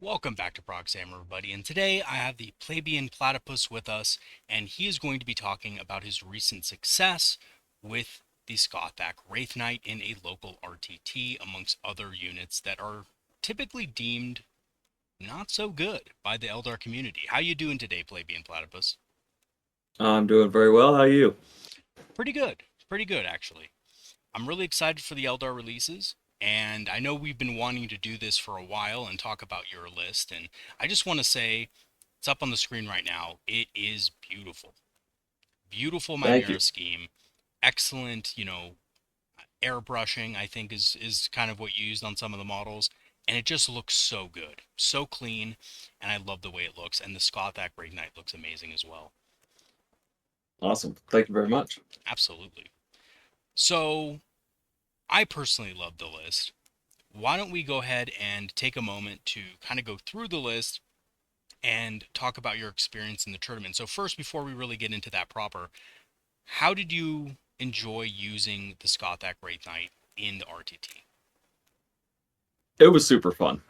Welcome back to Proxy, everybody, and today I have the Plebeian Platypus with us, and he is going to be talking about his recent success with the Skathach Wraithknight in a local RTT, amongst other units that are typically deemed not so good by the Eldar community. How you doing today, Plebeian Platypus? I'm doing very well. How are you? Pretty good. Pretty good, actually. I'm really excited for the Eldar releases, and I know we've been wanting to do this for a while and talk about your list, and I just want to say it's up on the screen right now. It is beautiful. Beautiful Thank you. Chimera scheme. Excellent, airbrushing, I think is kind of what you used on some of the models. And it just looks so good. So clean. And I love the way it looks. And the Skathach Wraithknight looks amazing as well. Awesome. Thank you very much. Absolutely. So I personally love the list. Why don't we go ahead and take a moment to kind of go through the list and talk about your experience in the tournament. So first, before we really get into that proper, how did you enjoy using the Skathach Wraithknight in the RTT? It was super fun.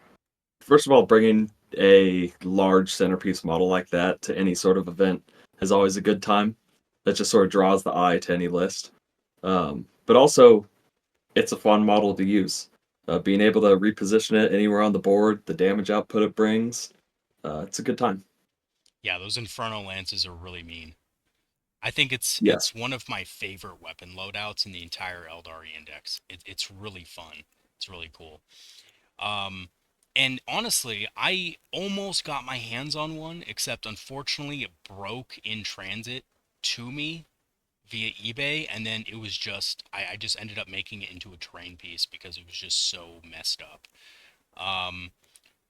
First of all, bringing a large centerpiece model like that to any sort of event is always a good time. That just sort of draws the eye to any list. But also, it's a fun model to use. Being able to reposition it anywhere on the board, the damage output it brings, it's a good time. Yeah, those Inferno Lances are really mean. I think it's Yes. it's one of my favorite weapon loadouts in the entire Eldari index. It's really fun. It's really cool. Um, and honestly, I almost got my hands on one, except unfortunately it broke in transit to me via eBay, and then it was just I just ended up making it into a terrain piece because it was just so messed up. Um,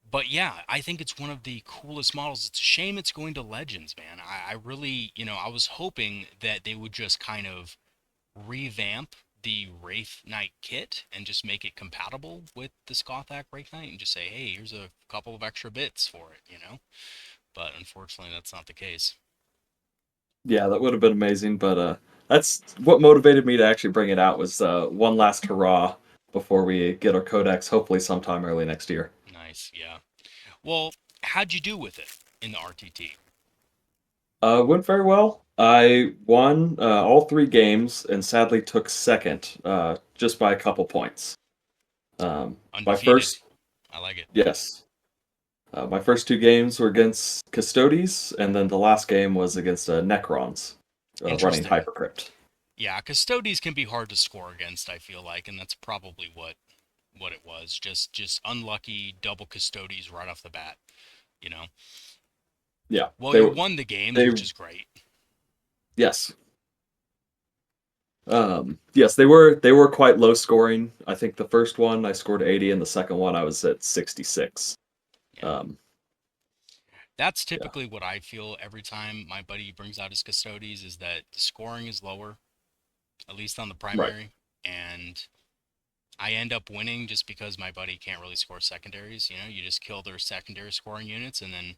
but yeah, I think it's one of the coolest models. It's a shame it's going to Legends, man. I really, I was hoping that they would just kind of revamp the Wraith Knight kit and just make it compatible with the Skathach Wraith Knight and just say, hey, here's a couple of extra bits for it. But unfortunately, that's not the case. Yeah, that would have been amazing, but that's what motivated me to actually bring it out was one last hurrah before we get our codex, hopefully sometime early next year. Nice, yeah. Well, how'd you do with it in the RTT? Went very well. I won all three games and sadly took second, just by a couple points. My Undefeated. first, I like it. yes, my first two games were against Custodes, and then the last game was against Necrons, running Interesting. Hypercrypt. Yeah, Custodes can be hard to score against, I feel like, and that's probably what it was. Just unlucky double Custodes. Right off the bat. Yeah, Well, you won the games, they, which is great. yes, yes, they were quite low scoring. I think the first one I scored 80, and the second one I was at 66. Yeah. Um, That's yeah, typically what I feel every time my buddy brings out his Custodes is that the scoring is lower, at least on the right, primary, and I end up winning just because my buddy can't really score secondaries. You just kill their secondary scoring units, and then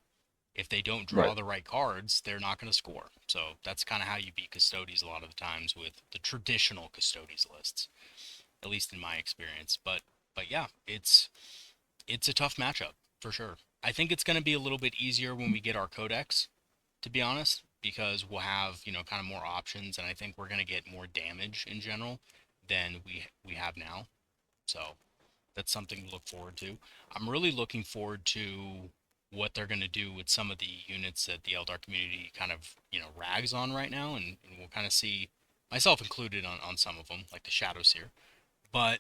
if they don't right. draw the right cards, they're not going to score. So that's kind of how you beat Custodes a lot of the times with the traditional Custodes lists, at least in my experience. But yeah, it's a tough matchup for sure. I think it's going to be a little bit easier when we get our codex, to be honest, because we'll have kind of more options, and I think we're going to get more damage in general than we have now. So that's something to look forward to. I'm really looking forward to what they're going to do with some of the units that the Eldar community kind of rags on right now, and we'll kind of see myself included on some of them, like the Shadows here. But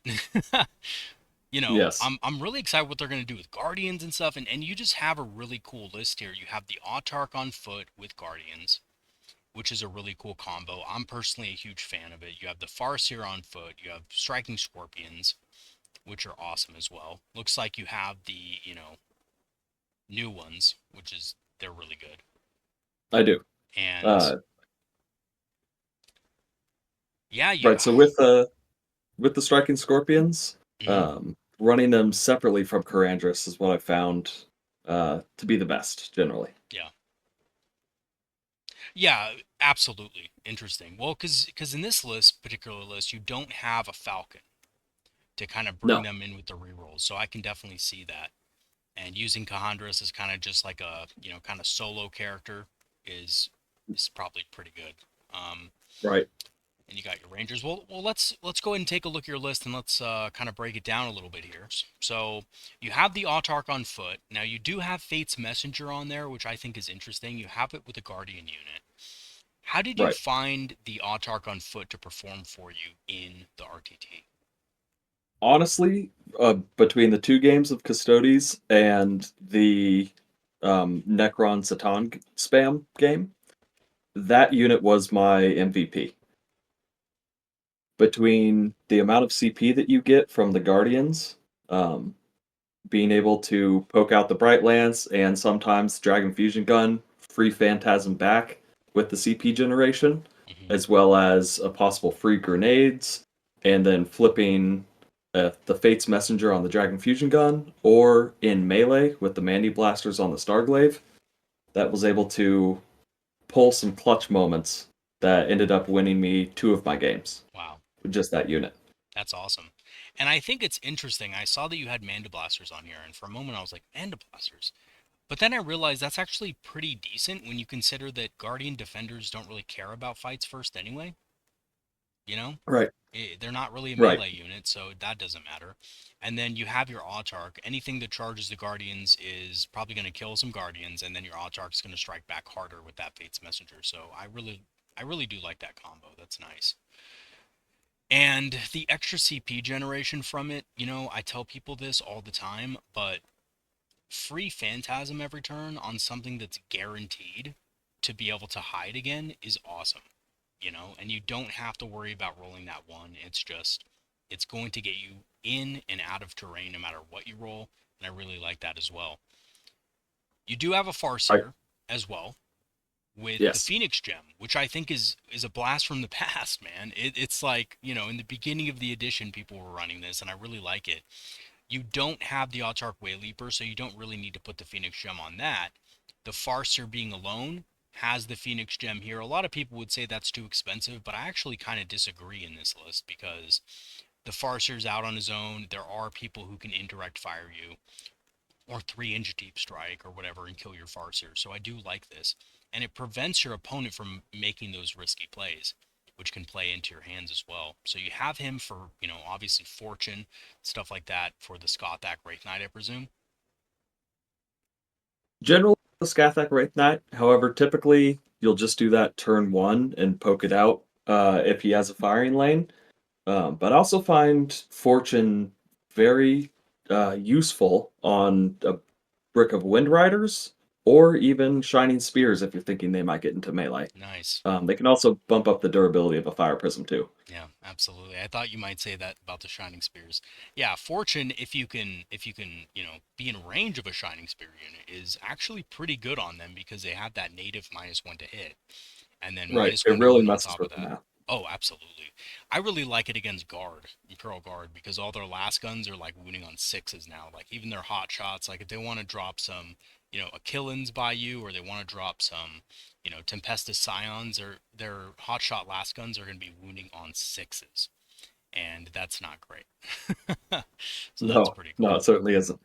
Yes, I'm really excited what they're going to do with Guardians and stuff, and you just have a really cool list here. You have the Autarch on foot with Guardians, which is a really cool combo. I'm personally a huge fan of it. You have the Farseer on foot, you have Striking Scorpions, which are awesome as well. Looks like you have the new ones, which is they're really good. I do. And Uh, yeah, right. So with the striking scorpions, mhm, running them separately from Karandras is what I found to be the best generally. yeah, yeah, absolutely interesting. Well, because in this particular list, you don't have a Falcon to kind of bring No, them in with the rerolls, so I can definitely see that. and using Karandras as kind of just like a kind of solo character is is probably pretty good. Um, Right. and you got your Rangers. Well, let's go ahead and take a look at your list and let's kind of break it down a little bit here. So you have the Autarch on foot. Now you do have Fate's Messenger on there, which I think is interesting. You have it with a Guardian unit. How did you Right. find the Autarch on foot to perform for you in the RTT? Honestly, between the two games of Custodes and the Necron Satan spam game, that unit was my MVP. Between the amount of CP that you get from the Guardians, um, being able to poke out the Bright Lance and sometimes Dragon Fusion Gun, free Phantasm back with the CP generation, Hmm. as well as a possible free grenades, and then flipping the Fate's Messenger on the Dragon Fusion Gun, or in melee with the Mandy Blasters on the Starglaive, that was able to pull some clutch moments that ended up winning me two of my games Wow, with just that unit. that's awesome. And I think it's interesting. I saw that you had Mandiblasters on here, and for a moment I was like, Mandiblasters? But then I realized that's actually pretty decent when you consider that Guardian defenders don't really care about fights first anyway. You know, Right, they're not really a right. melee unit, so that doesn't matter. And then you have your Autarch. Anything that charges the Guardians is probably going to kill some Guardians, and then your Autarch is going to strike back harder with that Fate's Messenger. So I really do like that combo. That's nice. And the extra CP generation from it, I tell people this all the time, but free Phantasm every turn on something that's guaranteed to be able to hide again is awesome. And you don't have to worry about rolling that one. It's going to get you in and out of terrain no matter what you roll, and I really like that as well. You do have a Right. Farseer as well with the Yes. Phoenix Gem, which I think is a blast from the past, man. It's like, in the beginning of the edition people were running this and I really like it. You don't have the Autarch Wayleaper, so you don't really need to put the Phoenix Gem on that. The Farseer being alone has the Phoenix Gem here. A lot of people would say that's too expensive, but I actually kind of disagree in this list because the Farseer's out on his own. There are people who can indirect fire you or 3-inch deep strike or whatever and kill your Farseer. So I do like this. And it prevents your opponent from making those risky plays, which can play into your hands as well. So you have him for, obviously fortune, stuff like that for the Skathach Wraithknight, I presume. Generally, the Skathach Wraithknight. However, typically you'll just do that turn one and poke it out if he has a firing lane. But I also find Fortune very useful on a brick of Windriders or even Shining Spears if you're thinking they might get into melee. Nice. They can also bump up the durability of a Fire Prism too. Yeah, absolutely. I thought you might say that about the Shining Spears. Yeah, Fortune, if you can, be in range of a Shining Spear unit, is actually pretty good on them because they have that native -1 to hit, and then Right. -1 It to really wound on messes top of with the that. math. Oh, absolutely. I really like it against Guard, Imperial Guard, because all their last guns are like wounding on sixes now. Like even their hot shots, like if they want to drop some, Achillans by you, or they want to drop some, Tempestus Scions, or their hot shot last guns are going to be wounding on sixes, and that's not great. So that's No, pretty no, cool. it certainly isn't.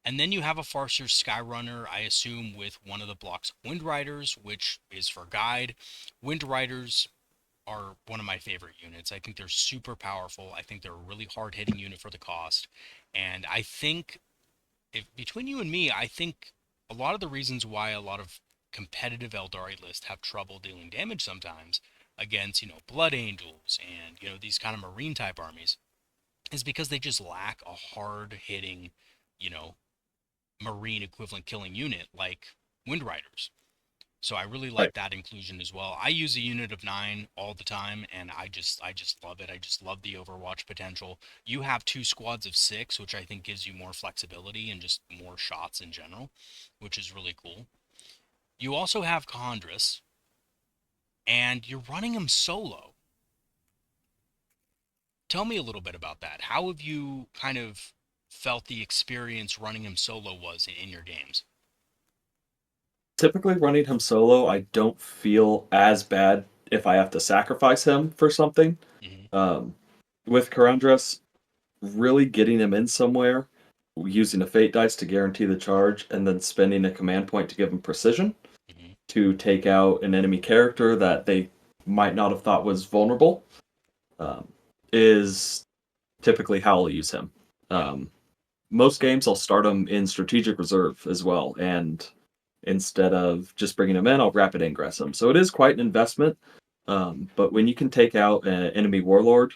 And then you have a Farseer Skyrunner, I assume, with one of the blocks Windriders, which is for guide. Windriders are one of my favorite units. I think they're super powerful. I think they're a really hard hitting unit for the cost. And I think, if between you and me, I think a lot of the reasons why a lot of competitive Eldari lists have trouble dealing damage sometimes against, Blood Angels and, these kind of Marine type armies is because they just lack a hard hitting, you know, Marine equivalent killing unit like Windriders. So I really Right. like that inclusion as well. I use a unit of 9 all the time and I just love it. I just love the Overwatch potential. You have two squads of 6, which I think gives you more flexibility and just more shots in general, which is really cool. You also have Karandras and you're running him solo. Tell me a little bit about that. How have you kind of felt the experience running him solo was in your games? Typically, running him solo, I don't feel as bad if I have to sacrifice him for something. Hmm. Um, with Karandras, really getting him in somewhere. using a fate dice to guarantee the charge, and then spending a command point to give them precision Hmm. to take out an enemy character that they might not have thought was vulnerable, um, is typically how I'll use him. Yeah. Um, Most games I'll start him in strategic reserve as well, and instead of just bringing him in, I'll rapid ingress him. So it is quite an investment. But when you can take out an enemy warlord,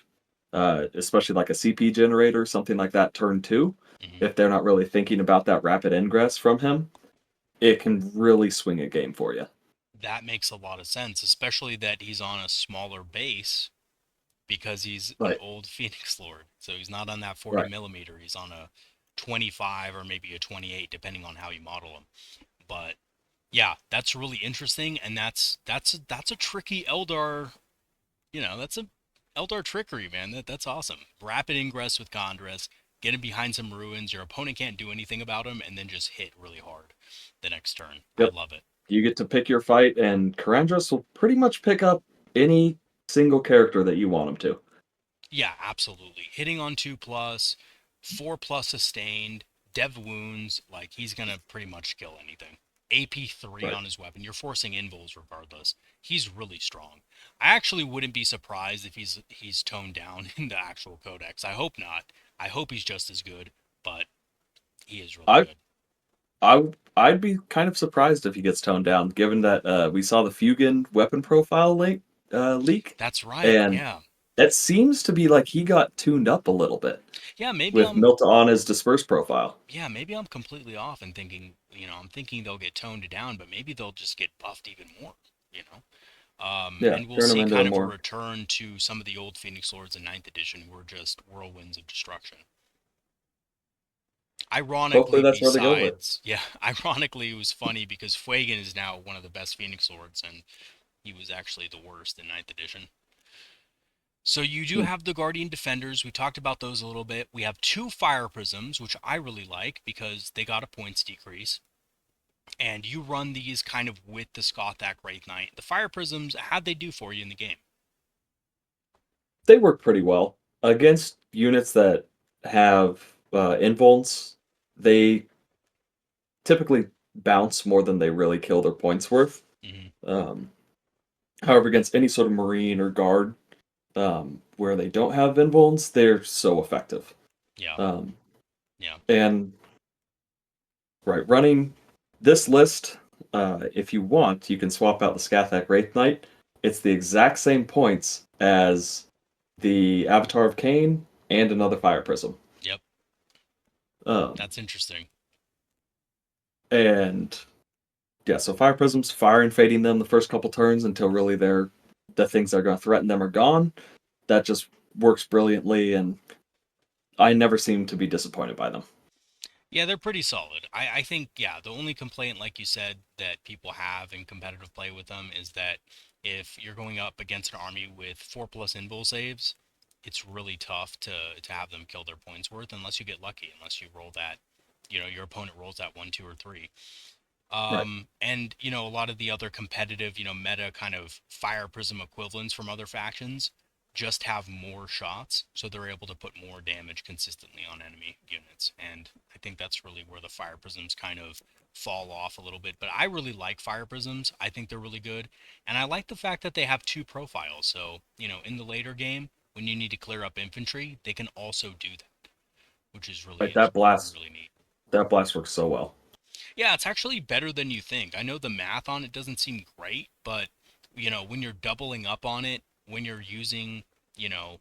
especially like a CP generator, something like that, turn two, Hmm. if they're not really thinking about that rapid ingress from him, it can really swing a game for you. That makes a lot of sense, especially that he's on a smaller base because he's an Right, old Phoenix Lord. So he's not on that 40 right. millimeter. He's on a 25 or maybe a 28, depending on how you model him. But yeah, that's really interesting, and that's a tricky Eldar. That's a Eldar trickery, man. That's awesome. Rapid ingress with Karandras, get him behind some ruins. Your opponent can't do anything about him, and then just hit really hard the next turn. I Yep. love it. You get to pick your fight, and Karandras will pretty much pick up any single character that you want him to. Yeah, absolutely. Hitting on 2+, 4+ sustained, dev wounds, like he's gonna pretty much kill anything. AP3 Right. on his weapon. You're forcing invuls regardless. He's really strong. I actually wouldn't be surprised if he's toned down in the actual codex. I hope not. I hope he's just as good, but he is really I good. I'd be kind of surprised if he gets toned down, given that we saw the Fugan weapon profile leak, That's right. and Yeah. it seems to be like he got tuned up a little bit Yeah, maybe with I'm Milta on his disperse profile. yeah, maybe I'm completely off and thinking, I'm thinking they'll get toned down, but maybe they'll just get buffed even more, you know? Yeah, And we'll turn him see into a kind of a more. return to some of the old Phoenix Lords in Ninth Edition who are just whirlwinds of destruction. Hopefully, Ironically, that's where they go with. yeah, ironically, it was funny because Fuegan is now one of the best Phoenix Lords, and he was actually the worst in Ninth Edition. So you do Hmm. have the Guardian Defenders. We talked about those a little bit. We have two Fire Prisms, which I really like because they got a points decrease. And you run these kind of with the Skathach Wraithknight. The Fire Prisms, how'd they do for you in the game? They work pretty well against units that have invulns. They typically bounce more than they really kill their points worth. Hmm. Um, However, against any sort of marine or guard where they don't have invulns, they're so effective. Yeah, Um, yeah. and right, running this list, if you want, you can swap out the Skathach Wraithknight. It's the exact same points as the Avatar of Cain and another Fire Prism. Yep, Um, that's interesting. and yeah, so Fire Prisms, fire and fading them the first couple turns until really the things that are going to threaten them are gone. That just works brilliantly, and I never seem to be disappointed by them. Yeah, they're pretty solid. I think, yeah, the only complaint, like you said, that people have in competitive play with them is that if you're going up against an army with 4+ invul saves, it's really tough to have them kill their points worth unless you get lucky, unless you roll that, your opponent rolls that 1, 2, or 3. Right. And a lot of the other competitive, meta kind of fire prism equivalents from other factions just have more shots, so they're able to put more damage consistently on enemy units. And I think that's really where the fire prisms kind of fall off a little bit. But I really like fire prisms. I think they're really good. And I like the fact that they have two profiles. So, in the later game, when you need to clear up infantry, they can also do that, which is Like really, really neat. that blast works so well. Yeah, it's actually better than you think. I know the math on it doesn't seem great, but when you're doubling up on it, when you're using, you know,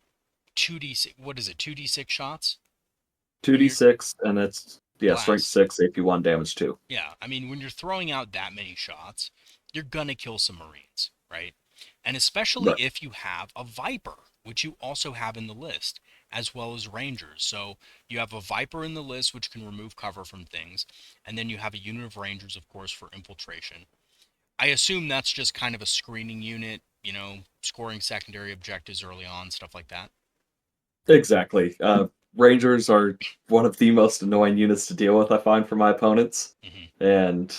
2d6, what is it? 2d6 shots? When you're 2d6, and it's, yeah, strength blast. 6, AP1 damage 2. Yeah, I mean, when you're throwing out that many shots, you're gonna kill some Marines, right? And especially Right. if you have a Viper, which you also have in the list, as well as Rangers. So you have a Viper in the list, which can remove cover from things, and then you have a unit of Rangers, of course, for infiltration. I assume that's just kind of a screening unit, scoring secondary objectives early on, stuff like that. Exactly. Rangers are one of the most annoying units to deal with, I find, for my opponents. Hmm. And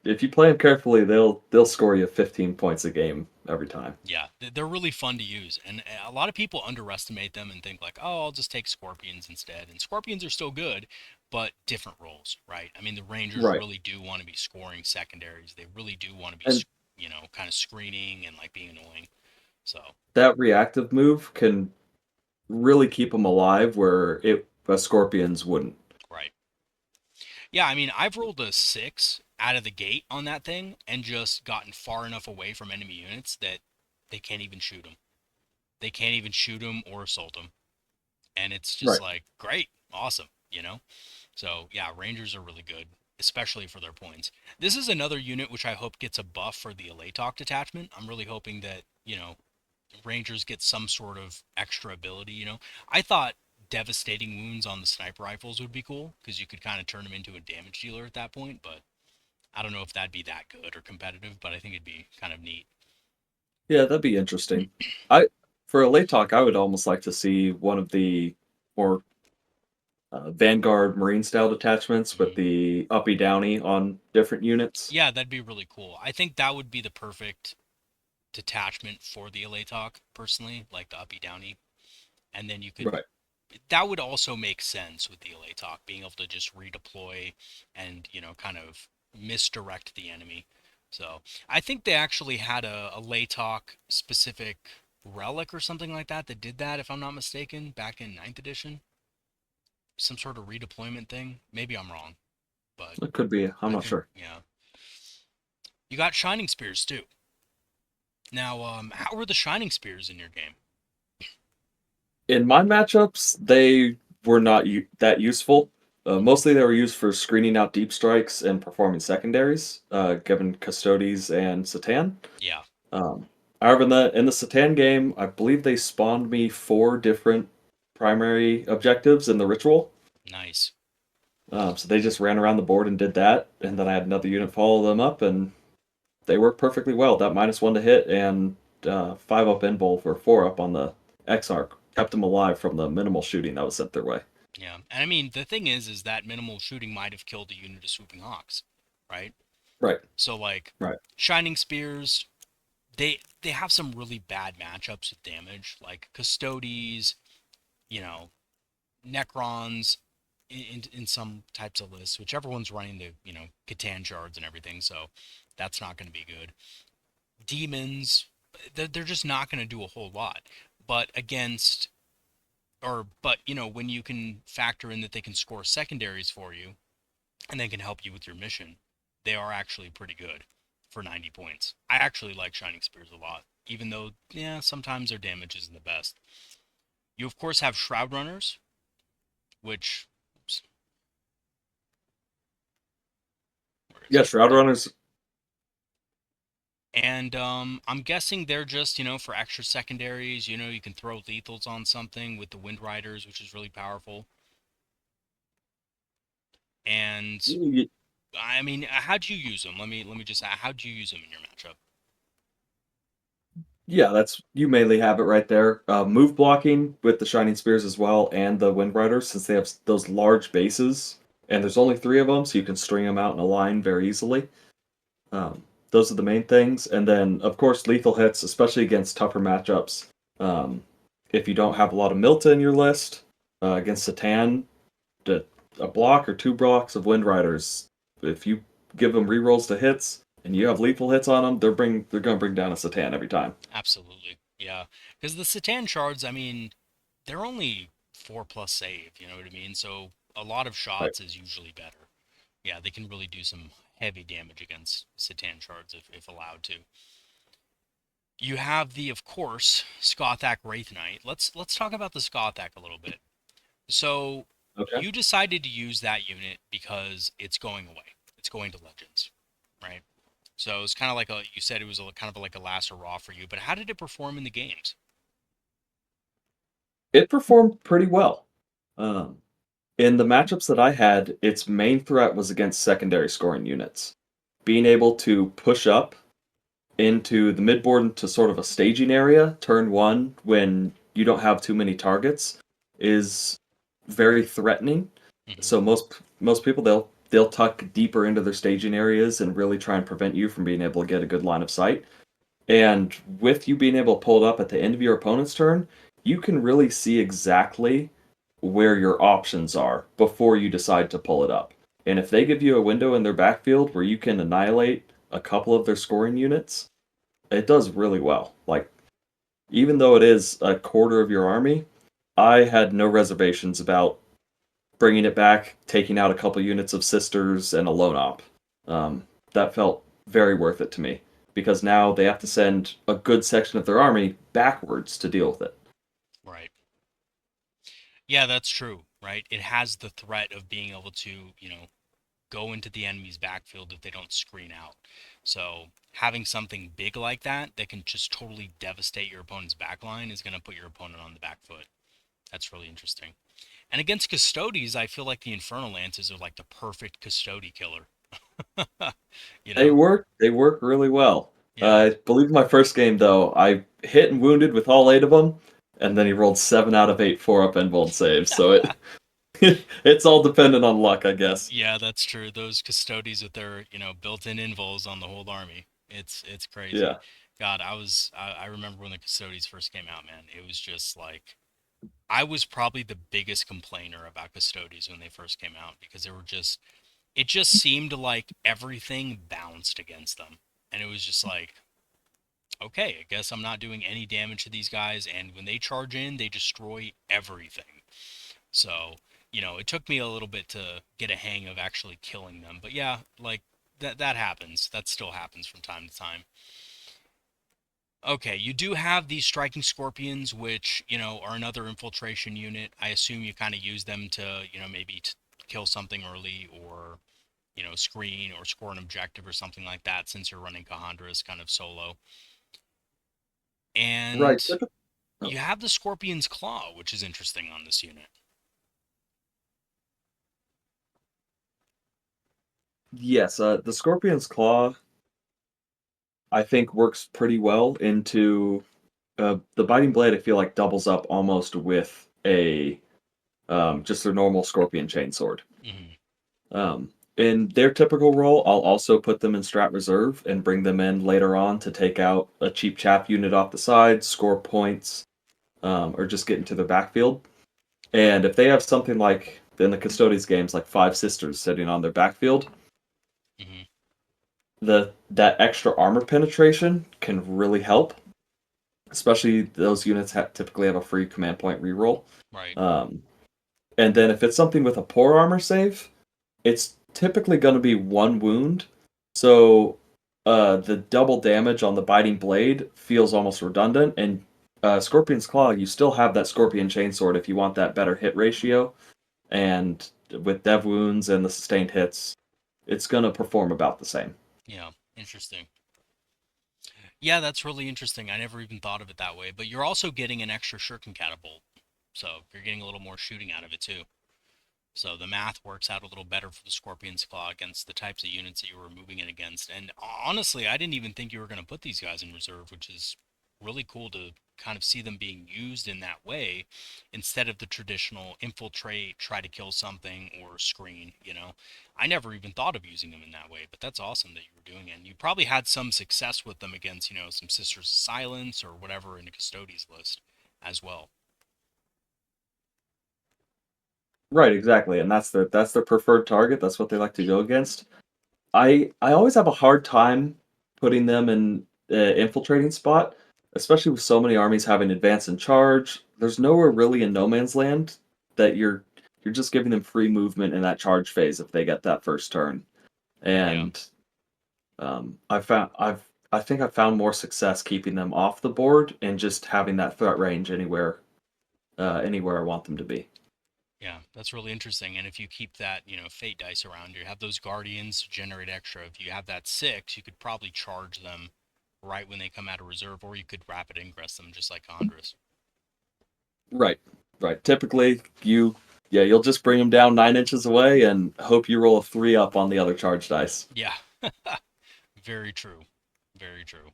if you play them carefully, they'll score you 15 points a game every time. Yeah, they're really fun to use, and a lot of people underestimate them and think like, oh, I'll just take Scorpions instead. And Scorpions are still good, but different roles, right? I mean, the Rangers Right. really do want to be scoring secondaries. They really do want to be, And kind of screening and like being annoying. So, that reactive move can really keep them alive where scorpions wouldn't. right. Yeah, I mean, I've rolled a 6 out of the gate on that thing and just gotten far enough away from enemy units that they can't even shoot them. They can't even shoot them or assault them. And it's just Right. like, great, awesome. So, yeah, Rangers are really good, especially for their points. This is another unit which I hope gets a buff for the Autarch detachment. I'm really hoping that, Rangers get some sort of extra ability. I thought devastating wounds on the sniper rifles would be cool because you could kind of turn them into a damage dealer at that point, but I don't know if that'd be that good or competitive, but I think it'd be kind of neat. Yeah, that'd be interesting. I For a late talk, I would almost like to see one of the more Vanguard Marine style detachments with Hmm. the uppy downy on different units. Yeah, that'd be really cool. I think that would be the perfect detachment for the Autarch, personally, like the uppy downy. And then you could Right. that would also make sense with the Autarch being able to just redeploy and kind of misdirect the enemy. So I think they actually had a Autarch specific relic or something like that did that, if I'm not mistaken, back in ninth edition. Some sort of redeployment thing. Maybe I'm wrong, but It could be. I'm I not think, sure. yeah. You got Shining Spears too. Now, how were the Shining Spears in your game? In my matchups, they were not that useful. Mostly, they were used for screening out deep strikes and performing secondaries, given Custodes and Satan. Yeah, Um, However, in the Satan game, I believe they spawned me 4 different primary objectives in the ritual. nice. So they just ran around the board and did that, and then I had another unit follow them up, and they worked perfectly well. That -1 to hit and 5 up in bowl or 4 up on the Exarch kept them alive from the minimal shooting that was sent their way. Yeah, and I mean the thing is that minimal shooting might have killed a unit of swooping hawks, right? Right, So like right. Shining Spears, they have some really bad matchups with damage, like Custodes, you know, Necrons in some types of lists, whichever one's running the Catan shards and everything. So that's not going to be good. Demons, they're just not going to do a whole lot. But against but when you can factor in that they can score secondaries for you and they can help you with your mission, they are actually pretty good for 90 points. I actually like Shining Spears a lot, even though, yeah, sometimes their damage isn't the best. You, of course, have Shroud Runners, which. Oops, where is Yeah, it? Shroud There. Runners. And I'm guessing they're just, for extra secondaries. You can throw lethals on something with the Windriders, which is really powerful. And I mean, how'd you use them? Let me just. How'd you use them in your matchup? Yeah, that's you mainly have it right there. Move blocking with the Shining Spears as well, and the Wind Riders, since they have those large bases, and there's only 3 of them, so you can string them out in a line very easily. Those are the main things, and then of course lethal hits, especially against tougher matchups. Um, if you don't have a lot of Milta in your list against Satan, the, a block or 2 blocks of Wind Riders, if you give them rerolls to hits and you have lethal hits on them, they're going to bring down a Satan every time. Absolutely, yeah. Because the Satan shards, I mean, they're only 4+ save. You know what I mean? So a lot of Right. shots is usually better. Yeah, they can really do some heavy damage against Satan shards if allowed to. You have the, of course, Skathach Wraithknight. Let's talk about the Skathach a little bit. So Okay. you decided to use that unit because it's going away. It's going to Legends, right? So it's kind of like you said it was kind of like a last hurrah for you. But how did it perform in the games? It performed pretty well. Um, in the matchups that I had, its main threat was against secondary scoring units. Being able to push up into the midboard into sort of a staging area, turn 1, when you don't have too many targets, is very threatening. Hmm. So most people they'll tuck deeper into their staging areas and really try and prevent you from being able to get a good line of sight. And with you being able to pull it up at the end of your opponent's turn, you can really see exactly where your options are before you decide to pull it up. And if they give you a window in their backfield where you can annihilate a couple of their scoring units, it does really well. Like, even though it is a quarter of your army, I had no reservations about bringing it back, taking out a couple units of sisters and a lone op. That felt very worth it to me because now they have to send a good section of their army backwards to deal with it. Right. Yeah, that's true, right? It has the threat of being able to, go into the enemy's backfield if they don't screen out. So having something big like that can just totally devastate your opponent's backline is going to put your opponent on the back foot. That's really interesting. And against Custodes, I feel like the Infernal Lances are like the perfect Custode killer. you They know? work. They work really well. Yeah. I believe my first game though, I hit and wounded with all 8 of them, and then he rolled 7 out of 8 4-up invuln saves. So it's all dependent on luck, I guess. Yeah, that's true. Those Custodes with their, built-in invols on the whole army. It's crazy. Yeah. God, I remember when the Custodes first came out, man. It was just like I was probably the biggest complainer about Custodes when they first came out because it just seemed like everything bounced against them. And it was just like, okay, I guess I'm not doing any damage to these guys. And when they charge in, they destroy everything. So, it took me a little bit to get a hang of actually killing them. But yeah, like that happens. That still happens from time to time. Okay, you do have these striking scorpions, which, are another infiltration unit. I assume you kind of use them to, maybe kill something early or, screen or score an objective or something like that since you're running Kahandra's kind of solo. Right. And Oh, you have the Scorpion's Claw, which is interesting on this unit. yes, the Scorpion's Claw, I think, works pretty well into the Biting Blade. I feel like doubles up almost with a just their normal Scorpion Chainsword. Hmm. In their typical role, I'll also put them in Strat Reserve and bring them in later on to take out a cheap chaff unit off the side, score points, or just get into their backfield. And if they have something like in the Custodes games, like 5 sisters sitting on their backfield, Hmm. that extra armor penetration can really help. Especially those units typically have a free command point reroll. Right. Um, and then if it's something with a poor armor save, it's typically going to be 1 wound. So the double damage on the biting blade feels almost redundant. And Scorpion's Claw, you still have that Scorpion Chainsword if you want that better hit ratio. And with dev wounds and the sustained hits, it's going to perform about the same. Yeah. Interesting. Yeah, that's really interesting. I never even thought of it that way. But you're also getting an extra shuriken catapult. So you're getting a little more shooting out of it too. So the math works out a little better for the Scorpion's Claw against the types of units that you were moving it against. And honestly, I didn't even think you were going to put these guys in reserve, which is really cool to kind of see them being used in that way instead of the traditional infiltrate, try to kill something, or screen. I never even thought of using them in that way, but that's awesome that you were doing it. And you probably had some success with them against, some Sisters of Silence or whatever in a Custodes list as well. Right, exactly, and that's their preferred target. That's what they like to go against. I always have a hard time putting them in infiltrating spot, especially with so many armies having advance and charge. There's nowhere really in no man's land that you're just giving them free movement in that charge phase if they get that first turn. Yeah. And I think I've found more success keeping them off the board and just having that threat range anywhere I want them to be. Yeah, that's really interesting. And if you keep that, fate dice around, you have those guardians to generate extra. If you have that 6, you could probably charge them right when they come out of reserve, or you could rapid ingress them just like Andres. Right, right. Typically, you'll just bring them down 9 inches away and hope you roll a 3 up on the other charge dice. Yeah, very true. Very true.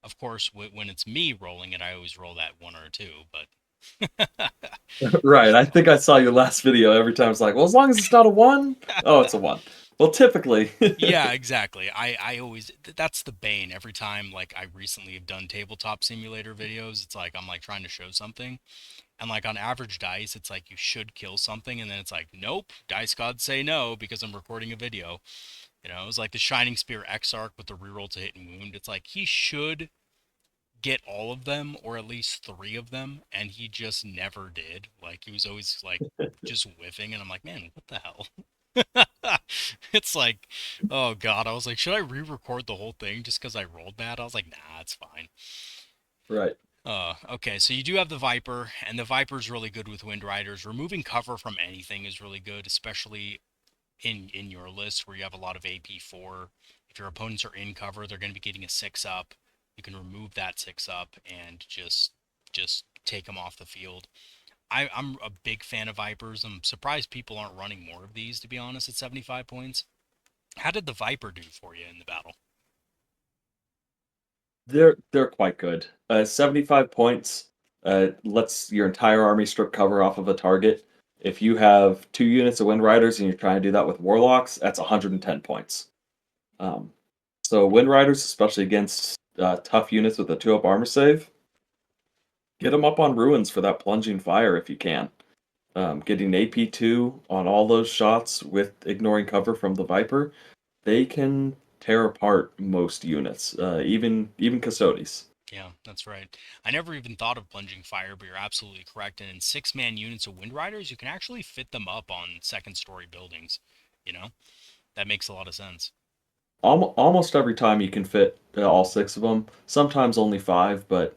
Of course, when it's me rolling it, I always roll that 1 or a 2, but Right. I still. think I saw your last video. Every time it's like, well, as long as it's not a 1, oh, it's a 1. Well, typically. Yeah, exactly. I always that's the bane every time like I recently have done tabletop simulator videos. It's like I'm like trying to show something And like on average dice, it's like you should kill something, and then it's like, nope, dice gods say no because I'm recording a video. It was like the Shining Spear Exarch with the reroll to hit and wound. It's like he should get all of them or at least three of them, and he just never did. Like he was always like just whiffing, and I'm like, man, what the hell? It's like, oh god, I was like, should I re-record the whole thing just because I rolled bad? I was like, nah, it's fine. Right. Okay, so you do have the Viper, and the Viper's really good with Windriders. Removing cover from anything is really good, especially in your list where you have a lot of AP4. If your opponents are in cover, they're going to be getting a 6-up. You can remove that 6-up and just take them off the field. I'm a big fan of Vipers. I'm surprised people aren't running more of these, to be honest, at 75 points. How did the Viper do for you in the battle? They're quite good. 75 points lets your entire army strip cover off of a target. If you have 2 units of Wind Riders and you're trying to do that with Warlocks, that's 110 points. Um, so Wind Riders, especially against tough units with a 2-up armor save, get them up on Ruins for that plunging fire if you can. Getting AP2 on all those shots with ignoring cover from the Viper, they can tear apart most units, even Custodes. Yeah, that's right. I never even thought of plunging fire, but you're absolutely correct. And in 6-man units of Wind Riders, you can actually fit them up on second story buildings. You know, that makes a lot of sense. Almost every time you can fit all 6 of them. Sometimes only 5, but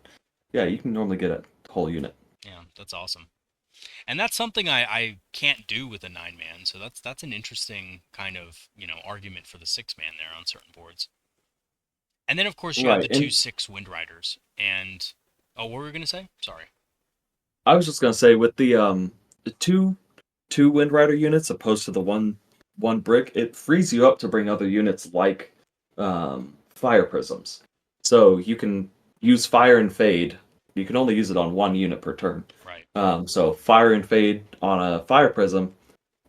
yeah, you can normally get a whole unit. Yeah, that's awesome. And that's something I can't do with a 9-man. So that's an interesting kind of argument for the 6-man there on certain boards. And then of course you have the Right, two and 6 Wind Riders. And oh, what were we gonna say? Sorry. I was just gonna say with the two Wind Rider units opposed to the one brick, it frees you up to bring other units like fire prisms. So you can use fire and fade. You can only use it on one unit per turn. Right. So fire and fade on a fire prism.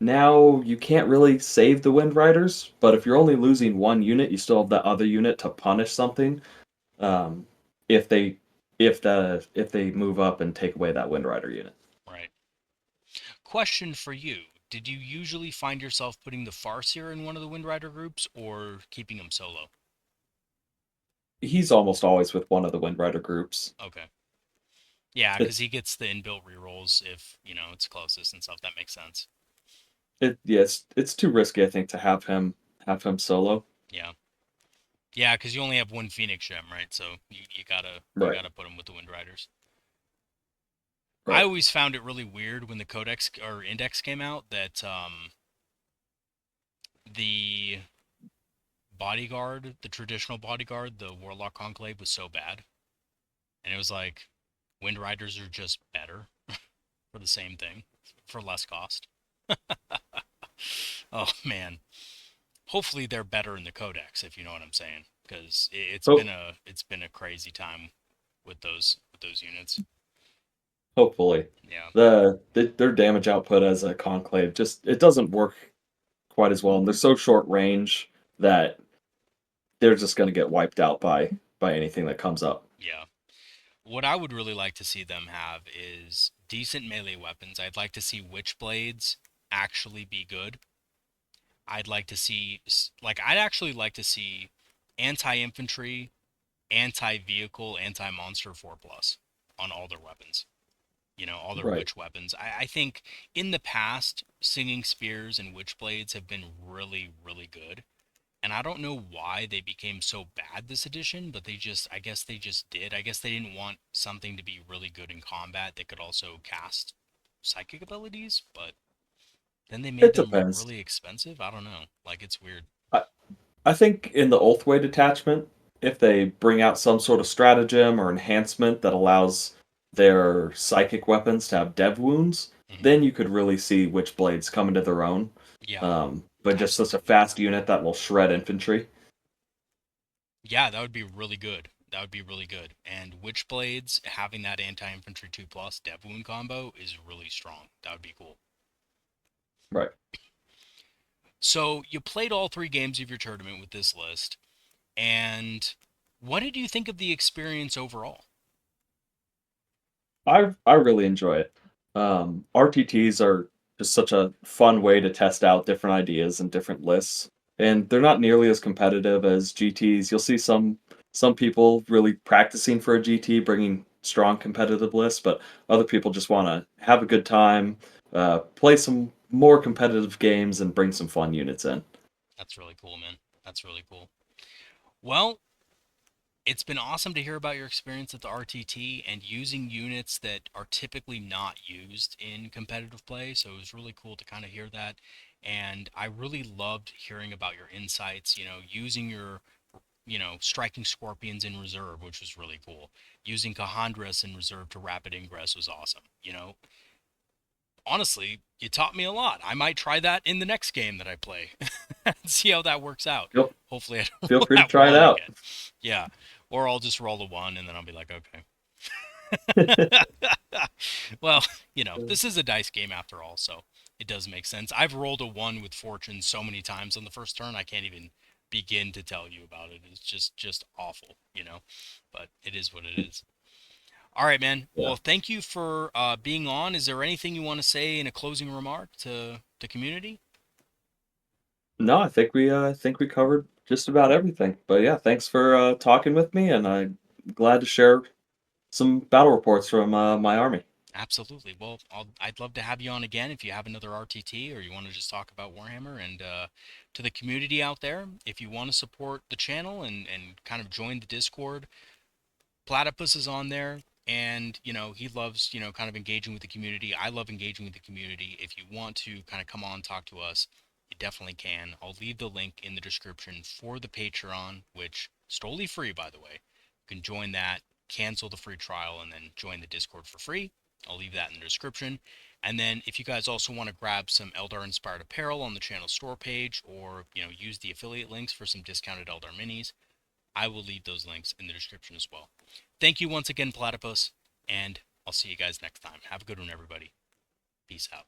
Now you can't really save the Wind Riders, but if you're only losing one unit, you still have that other unit to punish something. Um, if they if they move up and take away that Wind Rider unit. Right. Question for you. Did you usually find yourself putting the Farseer in one of the Wind Rider groups or keeping him solo? He's almost always with one of the Wind Rider groups. Okay. Yeah, because It's he gets the inbuilt rerolls if, it's closest and stuff. That makes sense. it's too risky, I think, to have him solo. Yeah. Yeah, because you only have one Phoenix gem, right? So you gotta you Right, gotta put him with the Wind Riders. I right. always found it really weird when the Codex or Index came out that the bodyguard, the traditional bodyguard, the Warlock Conclave was so bad. And it was like Wind Riders are just better for the same thing for less cost. Oh man. Hopefully they're better in the Codex if you know what I'm saying because Ho- it's been a crazy time with those units. Hopefully, Yeah. their damage output as a conclave just it doesn't work quite as well, and they're so short range that they're just going to get wiped out by anything that comes up. Yeah. What I would really like to see them have is decent melee weapons. I'd like to see Witchblades actually be good. I'd like to see, I'd actually like to see anti-infantry, anti-vehicle, anti-monster 4 plus on all their weapons. All their Right. witch weapons. I think in the past, singing spears and witchblades have been really, really good. And I don't know why they became so bad this edition, but I guess they just did. I guess they didn't want something to be really good in combat that could also cast psychic abilities, but then they made It them depends. really expensive. I don't know. Like, it's weird. I, I think in the Ulthway detachment, if they bring out some sort of stratagem or enhancement that allows their psychic weapons to have dev wounds, Hmm. then you could really see Witchblades come into their own. Yeah, But just such a absolutely. fast unit that will shred infantry. Yeah, that would be really good. That would be really good. And Witchblades having that anti-infantry 2 plus dev wound combo is really strong. That would be cool. Right. So you played all three games of your tournament with this list, and what did you think of the experience overall? I really enjoy it. RTTs are just such a fun way to test out different ideas and different lists, and they're not nearly as competitive as GTs. You'll see some people really practicing for a GT, bringing strong competitive lists, but other people just want to have a good time, play some more competitive games, and bring some fun units in. That's really cool, man. That's really cool. Well, it's been awesome to hear about your experience at the RTT and using units that are typically not used in competitive play. So it was really cool to kind of hear that. And I really loved hearing about your insights, using your, striking scorpions in reserve, which was really cool. Using Karandras in reserve to rapid ingress was awesome. Honestly, you taught me a lot. I might try that in the next game that I play. See how that works out. Feel Hopefully I don't feel roll free to that try it one out. again. Yeah. Or I'll just roll a one and then I'll be like, okay. Well, this is a dice game after all, so it does make sense. I've rolled a one with fortune so many times on the first turn, I can't even begin to tell you about it. It's just awful. But it is what it is. All right, man. Yeah. Well, thank you for being on. Is there anything you want to say in a closing remark to the community? No, I think we covered just about everything. But yeah, thanks for talking with me, and I'm glad to share some battle reports from my army. Absolutely. Well, I'd love to have you on again if you have another RTT or you want to just talk about Warhammer. And to the community out there, if you want to support the channel and kind of join the Discord, Platypus is on there. And, he loves, kind of engaging with the community. I love engaging with the community. If you want to kind of come on, talk to us, you definitely can. I'll leave the link in the description for the Patreon, which is totally free, by the way. You can join that, cancel the free trial, and then join the Discord for free. I'll leave that in the description. And then if you guys also want to grab some Eldar inspired apparel on the channel store page or, use the affiliate links for some discounted Eldar minis, I will leave those links in the description as well. Thank you once again, Platypus, and I'll see you guys next time. Have a good one, everybody. Peace out.